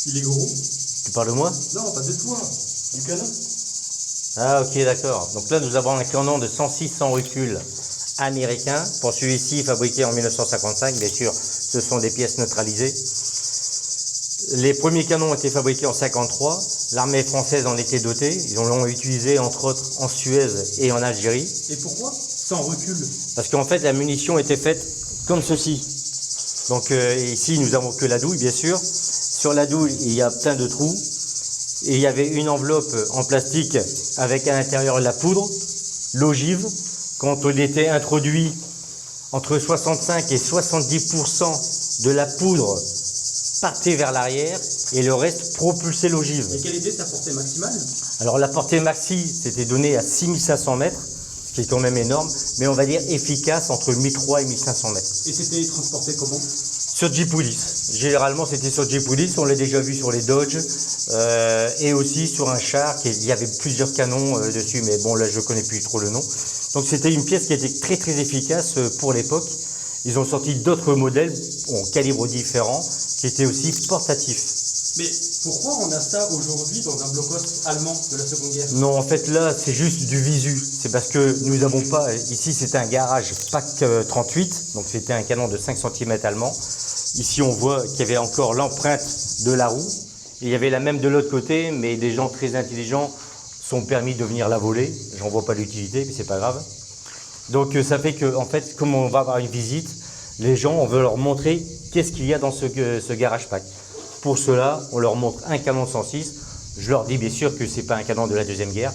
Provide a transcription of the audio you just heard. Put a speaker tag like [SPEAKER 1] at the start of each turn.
[SPEAKER 1] Il est gros?
[SPEAKER 2] Tu parles de moi?
[SPEAKER 1] Non, pas de toi. Du canon.
[SPEAKER 2] Ah ok, d'accord. Donc là, nous avons un canon de 106 sans recul américain. Pour celui-ci, fabriqué en 1955, bien sûr, ce sont des pièces neutralisées. Les premiers canons ont été fabriqués en 53. L'armée française en était dotée. Ils l'ont utilisé entre autres en Suez et en Algérie.
[SPEAKER 1] Et pourquoi? Sans recul.
[SPEAKER 2] Parce qu'en fait, la munition était faite comme ceci. Donc ici, nous n'avons que la douille, bien sûr. Sur la douille, il y a plein de trous. Et il y avait une enveloppe en plastique avec à l'intérieur la poudre, l'ogive. Quand on était introduit, entre 65 et 70% de la poudre partait vers l'arrière et le reste propulsait l'ogive.
[SPEAKER 1] Et quelle était sa portée maximale?
[SPEAKER 2] Alors la portée maxi, c'était donné à 6500 mètres, ce qui est quand même énorme, mais on va dire efficace entre 1300 et 1500 mètres.
[SPEAKER 1] Et c'était transporté comment?
[SPEAKER 2] Sur Jeep Willys. Généralement, c'était sur Jeep Willys. On l'a déjà vu sur les Dodge et aussi sur un char. Il y avait plusieurs canons dessus, mais bon, là, je ne connais plus trop le nom. Donc, c'était une pièce qui était très, très efficace pour l'époque. Ils ont sorti d'autres modèles en calibre différents qui étaient aussi portatifs.
[SPEAKER 1] Mais pourquoi on a ça aujourd'hui dans un blocos allemand de la Seconde Guerre?
[SPEAKER 2] Non, en fait, là, c'est juste du visu. C'est parce que nous n'avons pas... Ici, c'était un garage PAC 38, donc c'était un canon de 5 cm allemand. Ici, on voit qu'il y avait encore l'empreinte de la roue. Et il y avait la même de l'autre côté, mais des gens très intelligents sont permis de venir la voler. J'en vois pas l'utilité, mais c'est pas grave. Donc, ça fait que, en fait, comme on va avoir une visite, les gens, on veut leur montrer qu'est-ce qu'il y a dans ce garage PAC. Pour cela, on leur montre un canon 106. Je leur dis bien sûr que ce n'est pas un canon de la Deuxième Guerre,